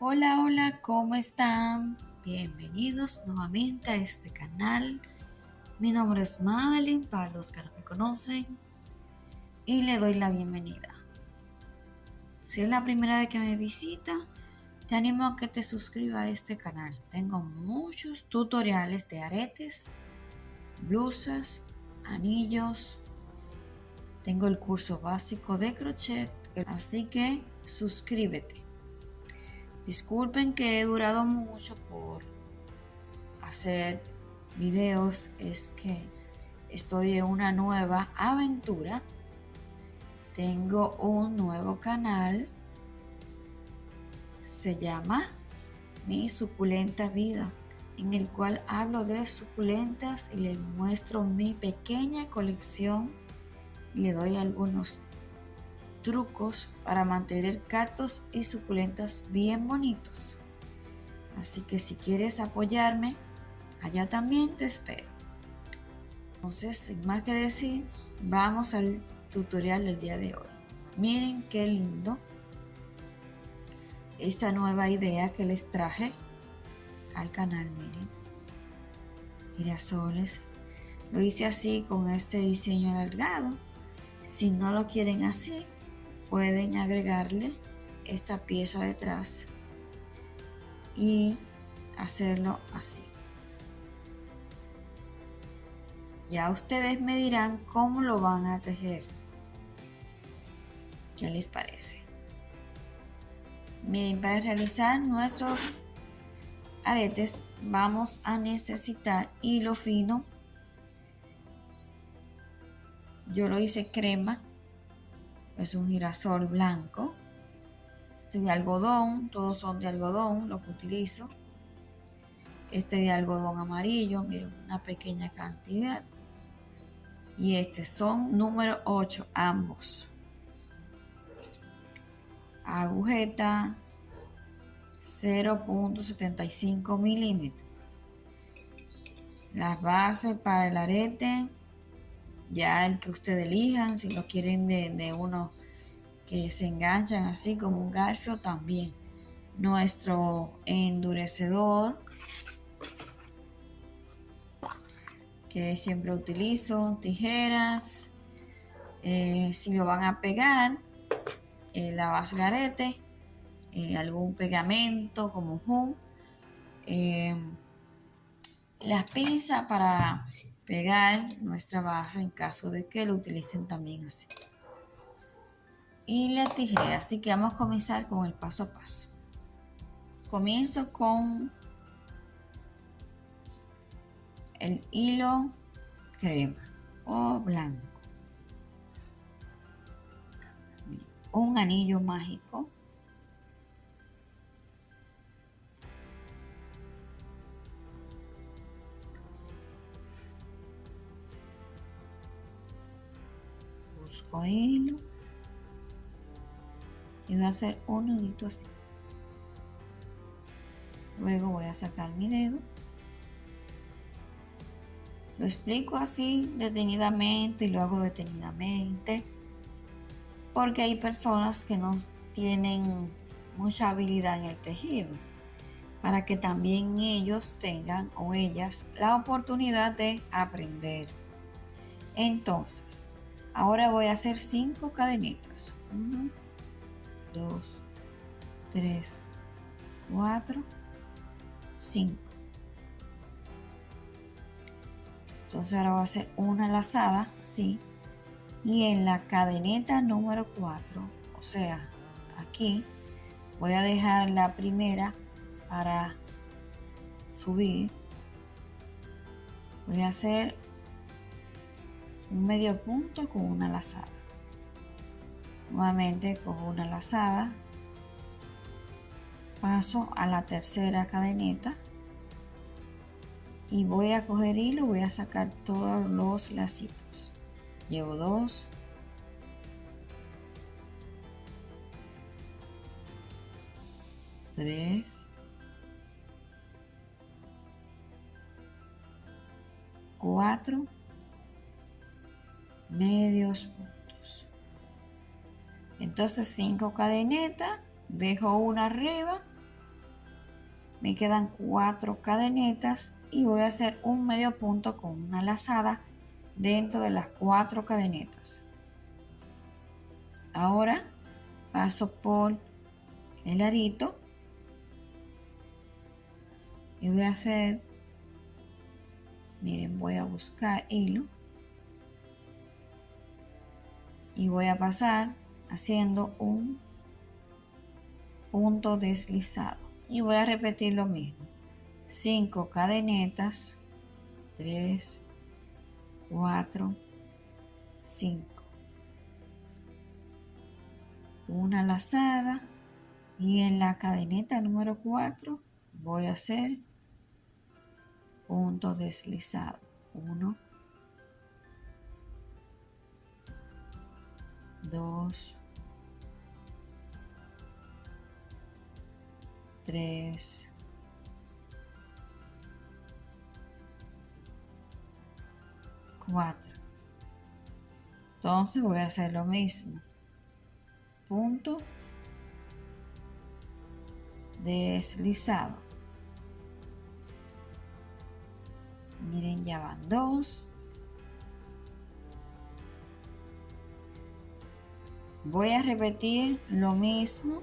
Hola, hola, ¿cómo están? Bienvenidos nuevamente a este canal. Mi nombre es Madeline, para los que no me conocen, y le doy la bienvenida. Si es la primera vez que me visita, te animo a que te suscribas a este canal. Tengo muchos tutoriales de aretes, blusas, anillos. Tengo el curso básico de crochet, así que suscríbete. Disculpen que he durado mucho por hacer videos, es que estoy en una nueva aventura. Tengo un nuevo canal, se llama Mi Suculenta Vida, en el cual hablo de suculentas y les muestro mi pequeña colección y le doy algunos trucos para mantener cactus y suculentas bien bonitos. Así que si quieres apoyarme, allá también te espero. Entonces, sin más que decir, vamos al tutorial del día de hoy. Miren qué lindo esta nueva idea que les traje al canal. Miren, girasoles. Lo hice así con este diseño alargado. Si no lo quieren así, pueden agregarle esta pieza detrás y hacerlo así. Ya ustedes me dirán cómo lo van a tejer. ¿Qué les parece? Miren, para realizar nuestros aretes vamos a necesitar hilo fino. Yo lo hice crema, es un girasol blanco. Este de algodón, todos son de algodón lo que utilizo. Este de algodón amarillo, miren, una pequeña cantidad. Y este son número 8 ambos. Agujeta 0.75 milímetros. Las bases para el arete, ya el que ustedes elijan, si lo quieren de uno que se enganchan así como un gancho también. Nuestro endurecedor, que siempre utilizo, tijeras, si lo van a pegar, la base de arete, algún pegamento como un las pinzas para pegar nuestra base en caso de que lo utilicen también así, y la tijera. Así que vamos a comenzar con el paso a paso. Comienzo con el hilo crema o blanco, un anillo mágico, busco hilo y voy a hacer un nudito así. Luego voy a sacar mi dedo. Lo explico así detenidamente y lo hago detenidamente porque hay personas que no tienen mucha habilidad en el tejido, para que también ellos tengan o ellas la oportunidad de aprender. Entonces, ahora voy a hacer 5 cadenitas. 1, 2, 3, 4, 5. Entonces ahora voy a hacer una lazada así, y en la cadeneta número 4, o sea, aquí voy a dejar la primera para subir. Voy a hacer un medio punto con una lazada. Nuevamente cojo una lazada, paso a la tercera cadeneta y voy a coger hilo, voy a sacar todos los lacitos. Llevo 2, 3, 4 medios puntos. Entonces 5 cadenetas, dejo una arriba Me quedan 4 cadenitas y voy a hacer un medio punto con una lazada dentro de las 4 cadenitas. Ahora paso por el arito y voy a hacer, miren, voy a buscar hilo y voy a pasar haciendo un punto deslizado y voy a repetir lo mismo. 5 cadenetas, 3, 4, 5, una lazada y en la cadeneta número 4 voy a hacer punto deslizado. 1, 2, 3, 4. Entonces voy a hacer lo mismo. Punto deslizado. Miren, ya van 2. Voy a repetir lo mismo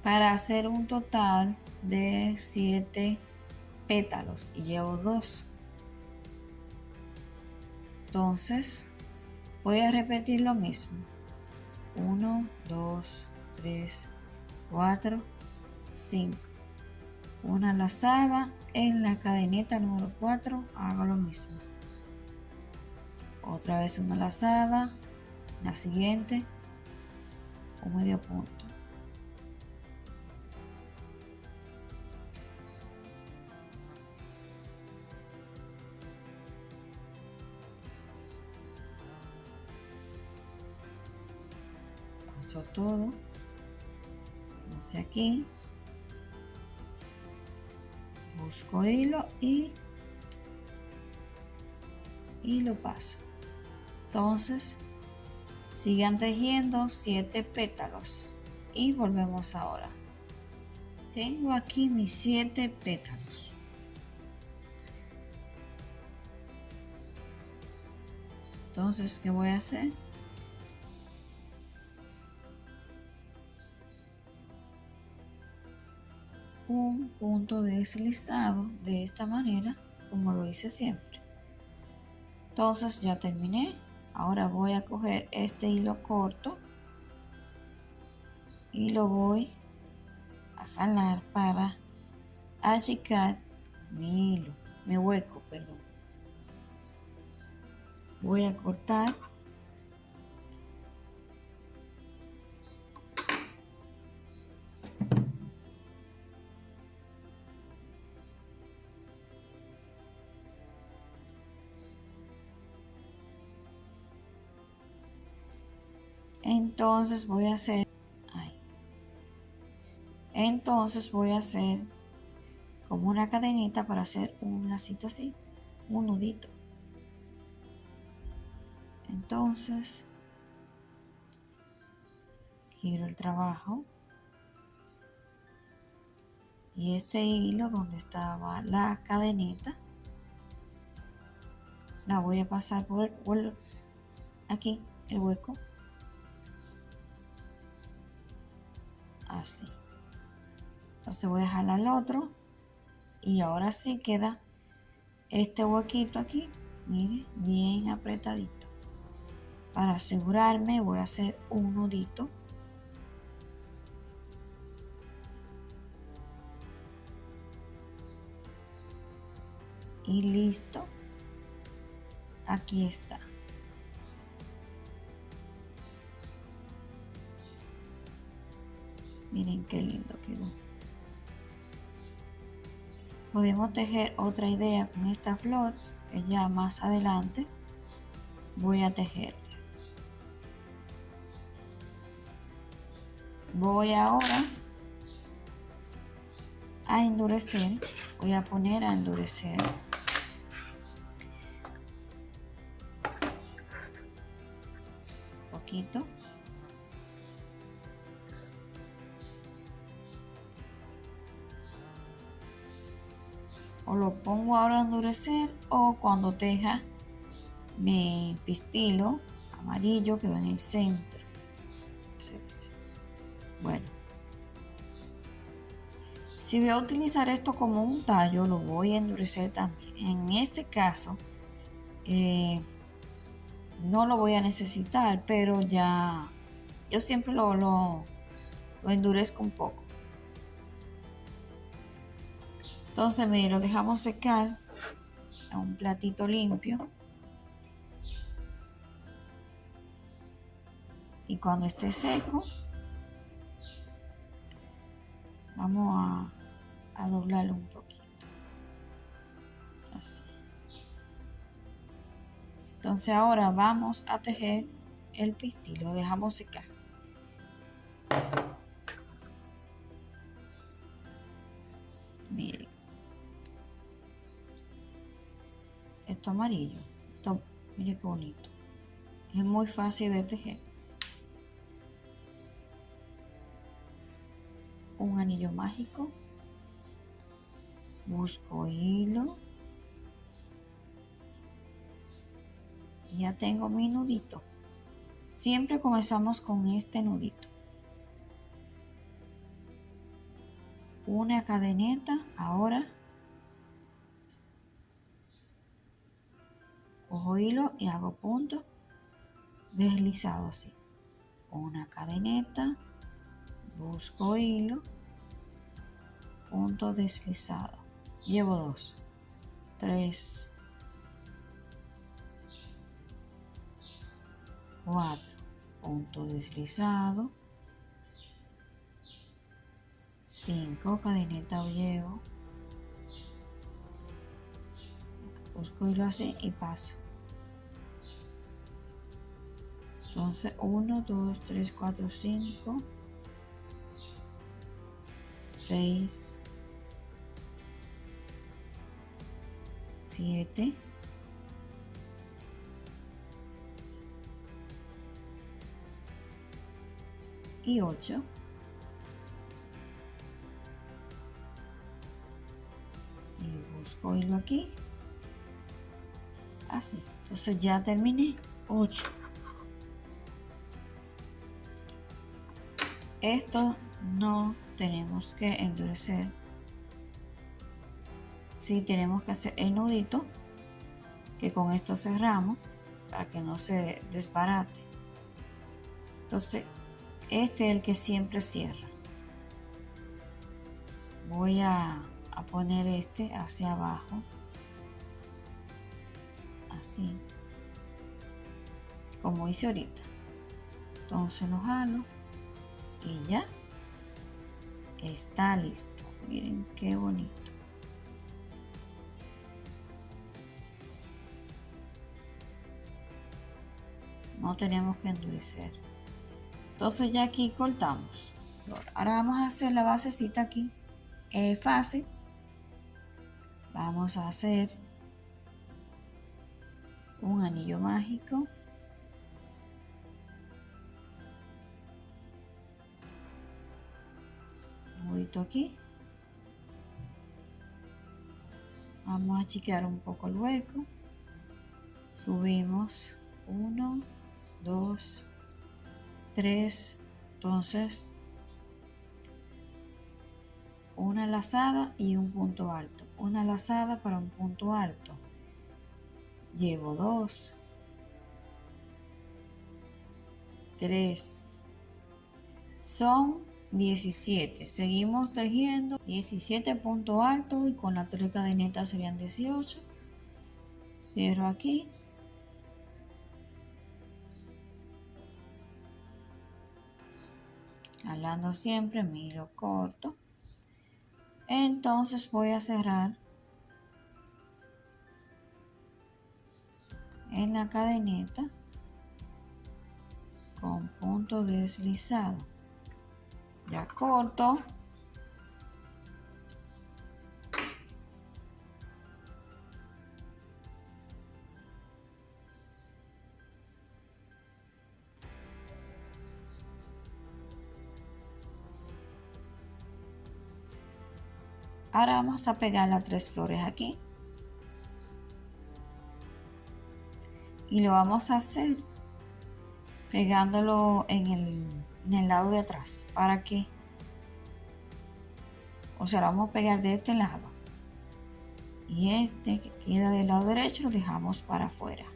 para hacer un total de 7 pétalos y llevo 2. Entonces voy a repetir lo mismo. 1, 2, 3, 4, 5. Una lazada en la cadeneta número 4, hago lo mismo. Otra vez una lazada, la siguiente, un medio punto. Paso todo. Entonces aquí busco hilo y lo paso. Entonces sigan tejiendo 7 pétalos y volvemos ahora. Tengo aquí mis 7 pétalos. Entonces, ¿qué voy a hacer? Un punto deslizado de esta manera, como lo hice siempre. Entonces ya terminé. Ahora voy a coger este hilo corto y lo voy a jalar para achicar mi hilo, mi hueco, perdón. Voy a cortar entonces voy a hacer como una cadenita para hacer un lacito así, un nudito. Entonces giro el trabajo y este hilo donde estaba la cadenita la voy a pasar por aquí el hueco, así. Entonces voy a jalar el otro y ahora sí queda este huequito aquí, mire, bien apretadito. Para asegurarme voy a hacer un nudito. Y listo. Aquí está. Miren qué lindo quedó. Podemos tejer otra idea con esta flor que ya más adelante voy a tejer. Voy ahora a endurecer. Voy a poner a endurecer. Un poquito. o lo pongo ahora a endurecer o cuando teja mi pistilo amarillo que va en el centro. Bueno, si voy a utilizar esto como un tallo, lo voy a endurecer también. En este caso no lo voy a necesitar, pero ya yo siempre lo endurezco un poco. Entonces, mire, lo dejamos secar en un platito limpio. Y cuando esté seco, vamos a doblarlo un poquito. Así. Entonces ahora vamos a tejer el pistilo. Lo dejamos secar. Miren. Esto amarillo. Esto, mire qué bonito. Es muy fácil de tejer. Un anillo mágico. Busco hilo. Y ya tengo mi nudito. Siempre comenzamos con este nudito. Una cadeneta. Ahora cojo hilo y hago punto deslizado así. Una cadeneta. Busco hilo. Punto deslizado. Llevo 2, 3, 4, punto deslizado, 5, cadeneta llevo, busco hilo así y paso. Entonces 1, 2, 3, 4, 5, 6, 7, 8. Y busco hilo aquí. Así. Entonces ya terminé. 8. Esto no tenemos que endurecer. Sí, tenemos que hacer el nudito, que con esto cerramos para que no se desbarate. Entonces este es el que siempre cierra. Voy a poner este hacia abajo, así como hice ahorita. Entonces lo jalo y ya está listo. Miren qué bonito. No tenemos que endurecer. Entonces ya aquí cortamos. Ahora vamos a hacer la basecita aquí. Es fácil. Vamos a hacer un anillo mágico. Nudito aquí. Vamos a achicar un poco el hueco. Subimos 1, 2, 3. Entonces una lazada y un punto alto. Una lazada para un punto alto. Llevo 2, 3. Son 17. Seguimos tejiendo 17 puntos altos y con las 3 cadenetas serían 18. Cierro aquí. Jalando siempre mi hilo corto. Entonces voy a cerrar en la cadeneta con punto deslizado. Ya corto. Ahora vamos a pegar las 3 flores aquí. Y lo vamos a hacer pegándolo en el lado de atrás. ¿Para qué? O sea, lo vamos a pegar de este lado. Y este que queda del lado derecho lo dejamos para afuera.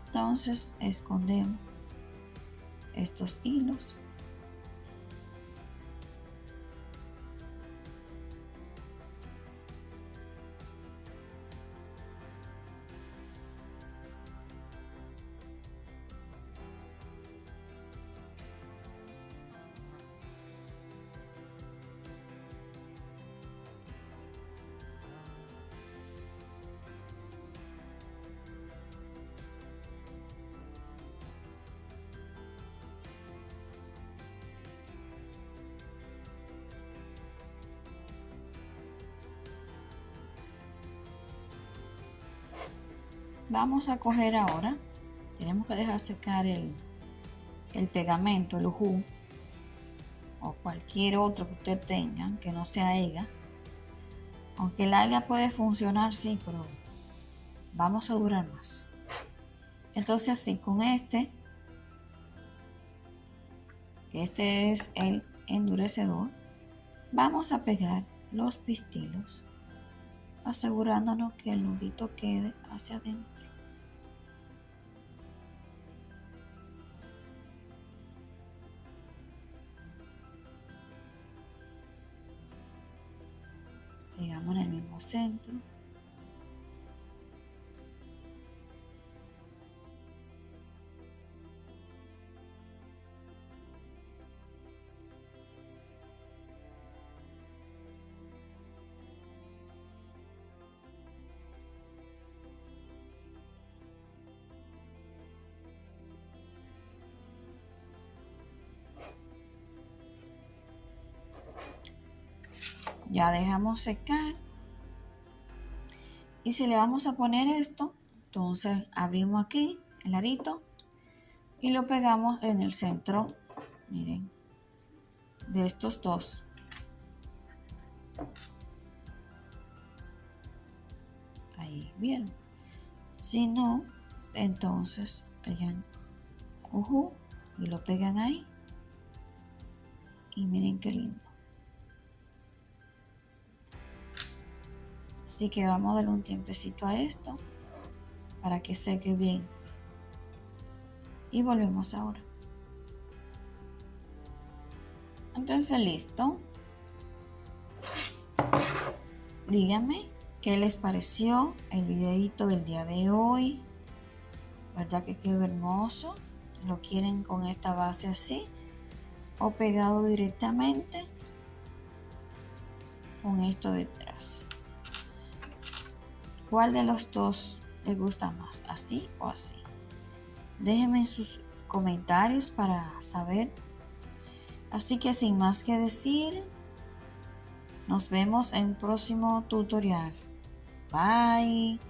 Entonces escondemos estos hilos. Vamos a coger ahora, tenemos que dejar secar el pegamento, el ujú, o cualquier otro que usted tenga, que no sea EGA. Aunque el EGA puede funcionar, sí, pero vamos a durar más. Entonces así, con este, que este es el endurecedor, vamos a pegar los pistilos, asegurándonos que el nudito quede hacia adentro. Pegamos en el mismo centro. Ya dejamos secar. Y si le vamos a poner esto, entonces abrimos aquí el arito y lo pegamos en el centro, miren, de estos dos. Ahí, ¿vieron? Si no, entonces pegan y lo pegan ahí. Y miren qué lindo. Así que vamos a darle un tiempecito a esto para que seque bien. Y volvemos ahora. Entonces listo. Díganme qué les pareció el videito del día de hoy. ¿Verdad que quedó hermoso? ¿Lo quieren con esta base así o pegado directamente con esto detrás? ¿Cuál de los dos les gusta más? ¿Así o así? Déjenme en sus comentarios para saber. Así que sin más que decir, nos vemos en el próximo tutorial. Bye.